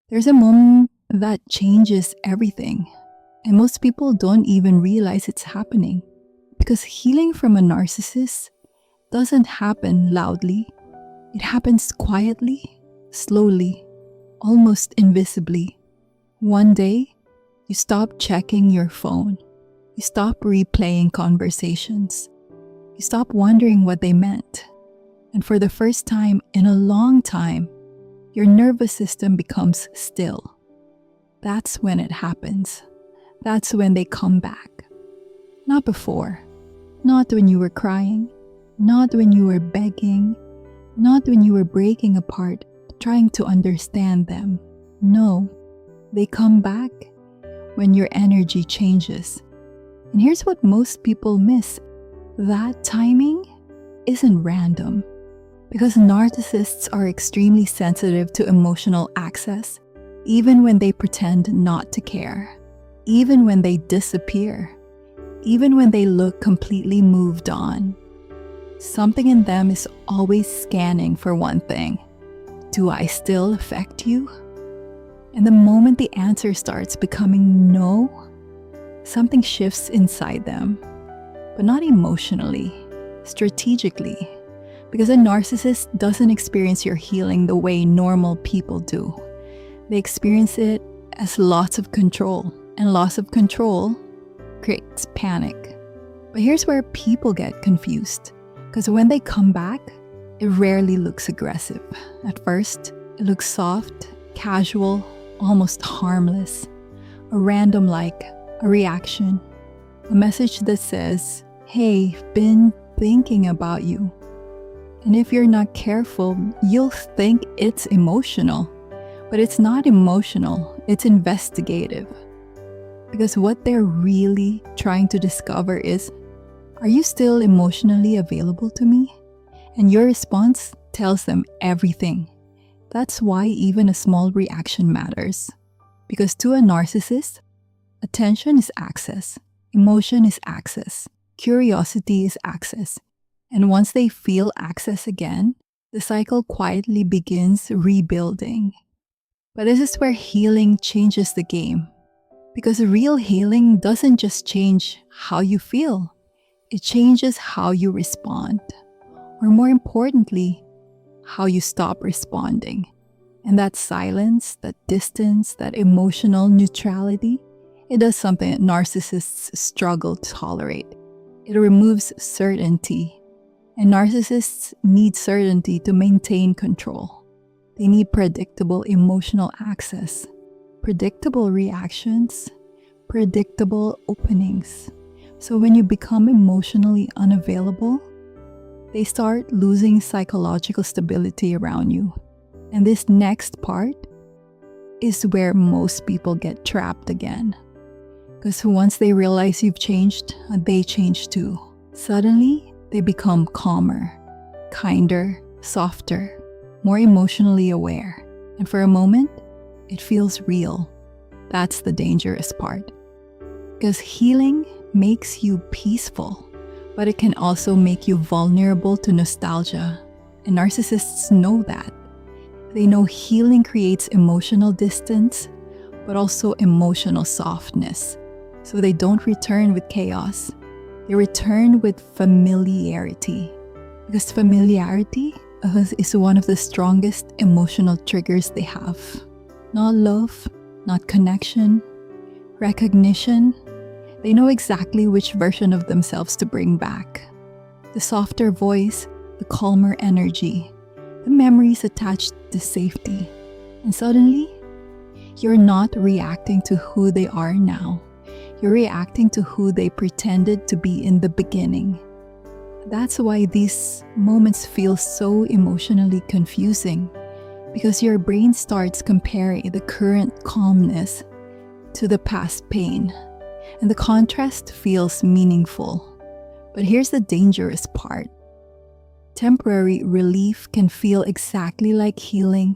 There's a moment that changes everything, and most people don't even realize it's happening. Because healing from a narcissist doesn't happen loudly, it happens quietly, slowly, almost invisibly. One day, you stop checking your phone, you stop replaying conversations, you stop wondering what they meant. And for the first time in a long time, your nervous system becomes still. That's when it happens. That's when they come back. Not before. Not when you were crying. Not when you were begging. Not when you were breaking apart, trying to understand them. No, they come back when your energy changes. And here's what most people miss. That timing isn't random. Because narcissists are extremely sensitive to emotional access, even when they pretend not to care, even when they disappear, even when they look completely moved on. Something in them is always scanning for one thing. Do I still affect you? And the moment the answer starts becoming no, something shifts inside them, but not emotionally, strategically. Because a narcissist doesn't experience your healing the way normal people do. They experience it as loss of control, and loss of control creates panic. But here's where people get confused. Because when they come back, it rarely looks aggressive. At first, it looks soft, casual, almost harmless. A random like, a reaction, a message that says, "Hey, been thinking about you." And if you're not careful, you'll think it's emotional. But it's not emotional, it's investigative. Because what they're really trying to discover is, are you still emotionally available to me? And your response tells them everything. That's why even a small reaction matters. Because to a narcissist, attention is access, emotion is access, curiosity is access. And once they feel access again, the cycle quietly begins rebuilding. But this is where healing changes the game. Because real healing doesn't just change how you feel, it changes how you respond. Or more importantly, how you stop responding. And that silence, that distance, that emotional neutrality, it does something that narcissists struggle to tolerate. It removes certainty. And narcissists need certainty to maintain control. They need predictable emotional access, predictable reactions, predictable openings. So when you become emotionally unavailable, they start losing psychological stability around you. And this next part is where most people get trapped again. Because once they realize you've changed, they change too. Suddenly, they become calmer, kinder, softer, more emotionally aware. And for a moment, it feels real. That's the dangerous part. Because healing makes you peaceful, but it can also make you vulnerable to nostalgia. And narcissists know that. They know healing creates emotional distance, but also emotional softness. So they don't return with chaos. They return with familiarity. Because familiarity is one of the strongest emotional triggers they have. Not love, not connection, recognition. They know exactly which version of themselves to bring back. The softer voice, the calmer energy, the memories attached to safety. And suddenly, you're not reacting to who they are now. You're reacting to who they pretended to be in the beginning. That's why these moments feel so emotionally confusing, because your brain starts comparing the current calmness to the past pain, and the contrast feels meaningful. But here's the dangerous part. Temporary relief can feel exactly like healing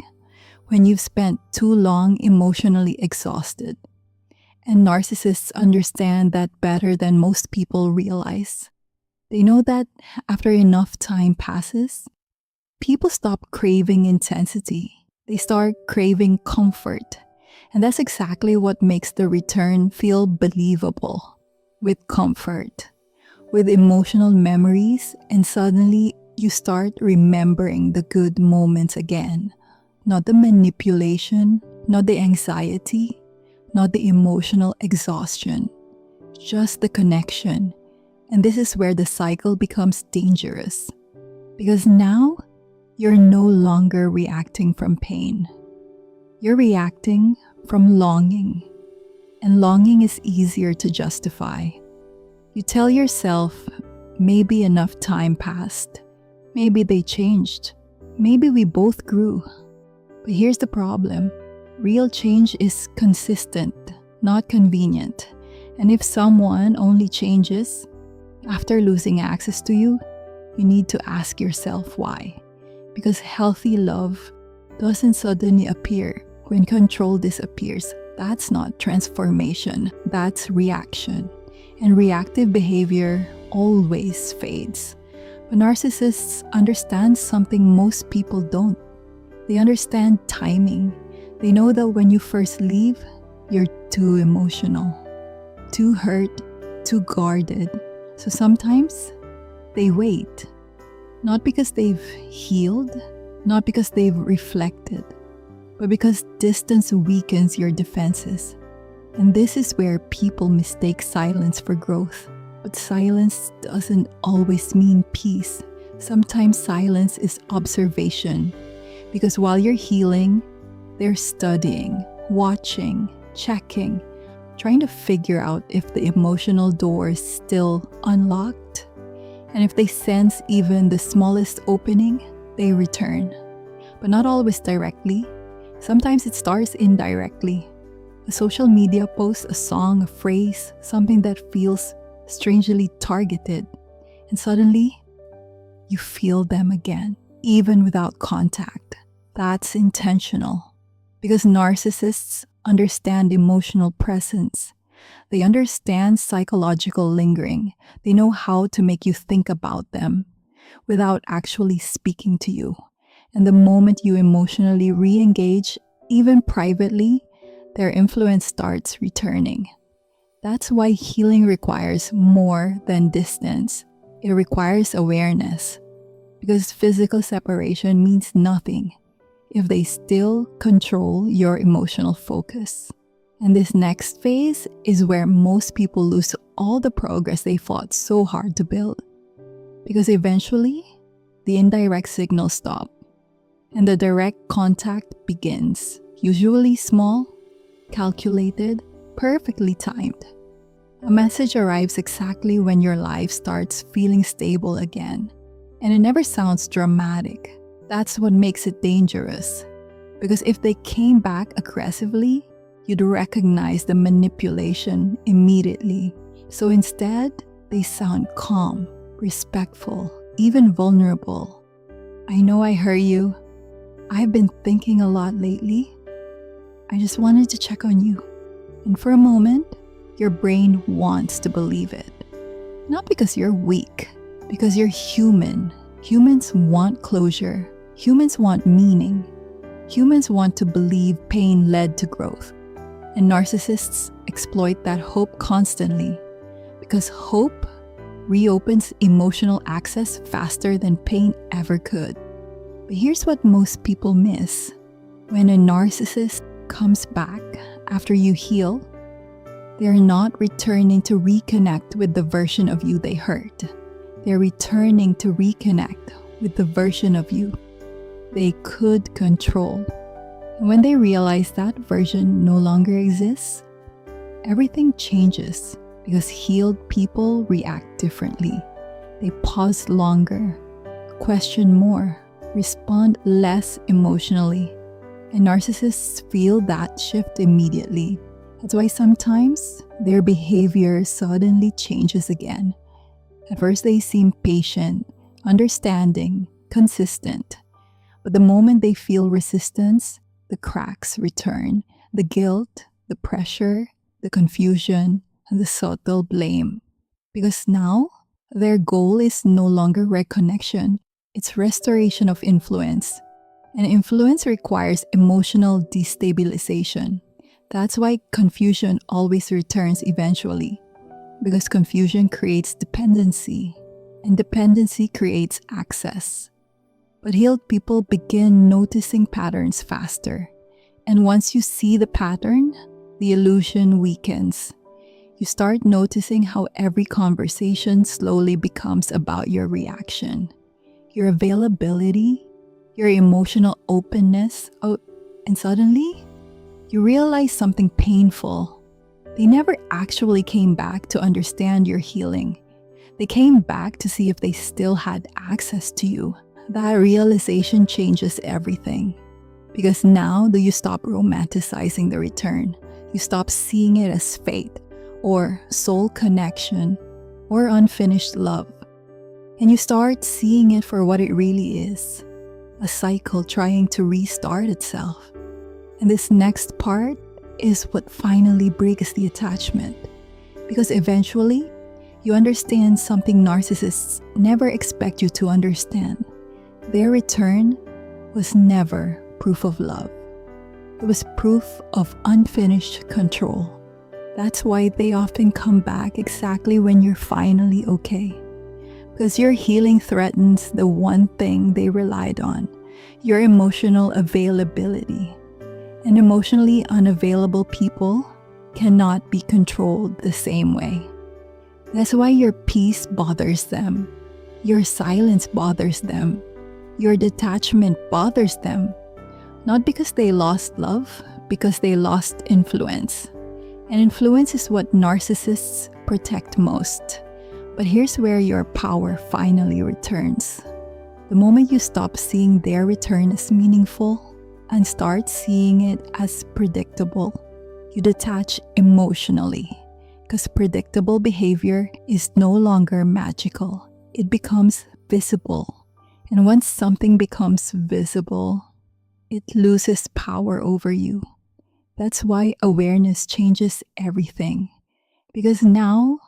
when you've spent too long emotionally exhausted. And narcissists understand that better than most people realize. They know that after enough time passes, people stop craving intensity. They start craving comfort. And that's exactly what makes the return feel believable. With comfort, with emotional memories, and suddenly you start remembering the good moments again. Not the manipulation, not the anxiety, not the emotional exhaustion, just the connection. And this is where the cycle becomes dangerous. Because now, you're no longer reacting from pain. You're reacting from longing. And longing is easier to justify. You tell yourself, maybe enough time passed. Maybe they changed. Maybe we both grew. But here's the problem. Real change is consistent, not convenient. And if someone only changes after losing access to you, you need to ask yourself why. Because healthy love doesn't suddenly appear when control disappears. That's not transformation, that's reaction. And reactive behavior always fades. But narcissists understand something most people don't. They understand timing. They know that when you first leave, you're too emotional, too hurt, too guarded. So sometimes they wait. Not because they've healed, not because they've reflected, but because distance weakens your defenses. And this is where people mistake silence for growth. But silence doesn't always mean peace. Sometimes silence is observation. Because while you're healing, they're studying, watching, checking, trying to figure out if the emotional door is still unlocked. And if they sense even the smallest opening, they return. But not always directly. Sometimes it starts indirectly. A social media post, a song, a phrase, something that feels strangely targeted. And suddenly, you feel them again, even without contact. That's intentional. Because narcissists understand emotional presence. They understand psychological lingering. They know how to make you think about them without actually speaking to you. And the moment you emotionally re-engage, even privately, their influence starts returning. That's why healing requires more than distance. It requires awareness. Because physical separation means nothing if they still control your emotional focus. And this next phase is where most people lose all the progress they fought so hard to build. Because eventually, the indirect signals stop and the direct contact begins. Usually small, calculated, perfectly timed. A message arrives exactly when your life starts feeling stable again. And it never sounds dramatic. That's what makes it dangerous. Because if they came back aggressively, you'd recognize the manipulation immediately. So instead, they sound calm, respectful, even vulnerable. I know I heard you. I've been thinking a lot lately. I just wanted to check on you. And for a moment, your brain wants to believe it. Not because you're weak, because you're human. Humans want closure. Humans want meaning. Humans want to believe pain led to growth. And narcissists exploit that hope constantly. Because hope reopens emotional access faster than pain ever could. But here's what most people miss. When a narcissist comes back after you heal, they're not returning to reconnect with the version of you they hurt. They're returning to reconnect with the version of you they could control. And when they realize that version no longer exists, everything changes because healed people react differently. They pause longer, question more, respond less emotionally. And narcissists feel that shift immediately. That's why sometimes their behavior suddenly changes again. At first they seem patient, understanding, consistent. But the moment they feel resistance, the cracks return. The guilt, the pressure, the confusion, and the subtle blame. Because now, their goal is no longer reconnection. It's restoration of influence. And influence requires emotional destabilization. That's why confusion always returns eventually, because confusion creates dependency, and dependency creates access. But healed people begin noticing patterns faster. And once you see the pattern, the illusion weakens. You start noticing how every conversation slowly becomes about your reaction, your availability, your emotional openness. Oh, and suddenly, you realize something painful. They never actually came back to understand your healing. They came back to see if they still had access to you. That realization changes everything. Because now do you stop romanticizing the return. You stop seeing it as fate, or soul connection, or unfinished love. And you start seeing it for what it really is, a cycle trying to restart itself. And this next part is what finally breaks the attachment. Because eventually, you understand something narcissists never expect you to understand. Their return was never proof of love. It was proof of unfinished control. That's why they often come back exactly when you're finally okay. Because your healing threatens the one thing they relied on, your emotional availability. And emotionally unavailable people cannot be controlled the same way. That's why your peace bothers them, your silence bothers them, your detachment bothers them. Not because they lost love, because they lost influence. And influence is what narcissists protect most. But here's where your power finally returns. The moment you stop seeing their return as meaningful and start seeing it as predictable, you detach emotionally. Because predictable behavior is no longer magical. It becomes visible. And once something becomes visible, it loses power over you. That's why awareness changes everything. Because now,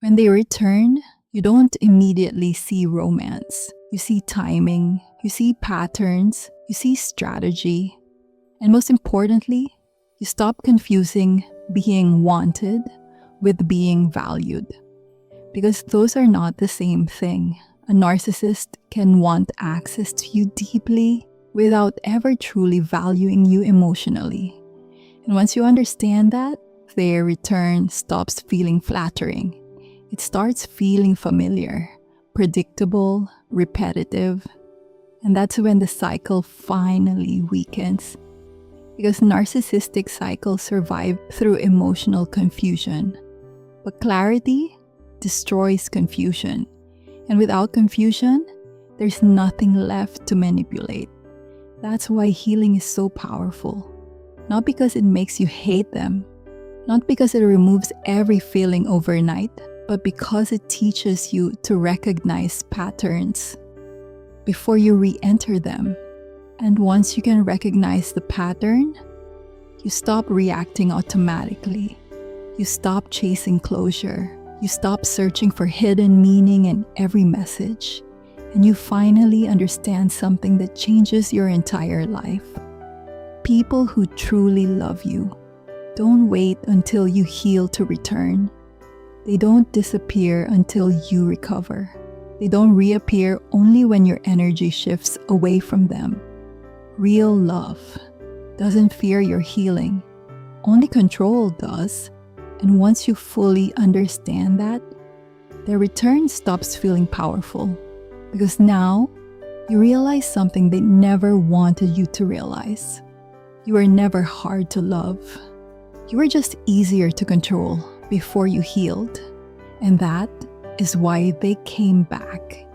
when they return, you don't immediately see romance. You see timing, you see patterns, you see strategy. And most importantly, you stop confusing being wanted with being valued. Because those are not the same thing. A narcissist can want access to you deeply without ever truly valuing you emotionally. And once you understand that, their return stops feeling flattering. It starts feeling familiar, predictable, repetitive. And that's when the cycle finally weakens. Because narcissistic cycles survive through emotional confusion. But clarity destroys confusion. And without confusion, there's nothing left to manipulate. That's why healing is so powerful. Not because it makes you hate them, not because it removes every feeling overnight, but because it teaches you to recognize patterns before you re-enter them. And once you can recognize the pattern, you stop reacting automatically. You stop chasing closure. You stop searching for hidden meaning in every message. And you finally understand something that changes your entire life. People who truly love you don't wait until you heal to return. They don't disappear until you recover. They don't reappear only when your energy shifts away from them. Real love doesn't fear your healing. Only control does. And once you fully understand that, their return stops feeling powerful. Because now, you realize something they never wanted you to realize. You were never hard to love. You were just easier to control before you healed. And that is why they came back.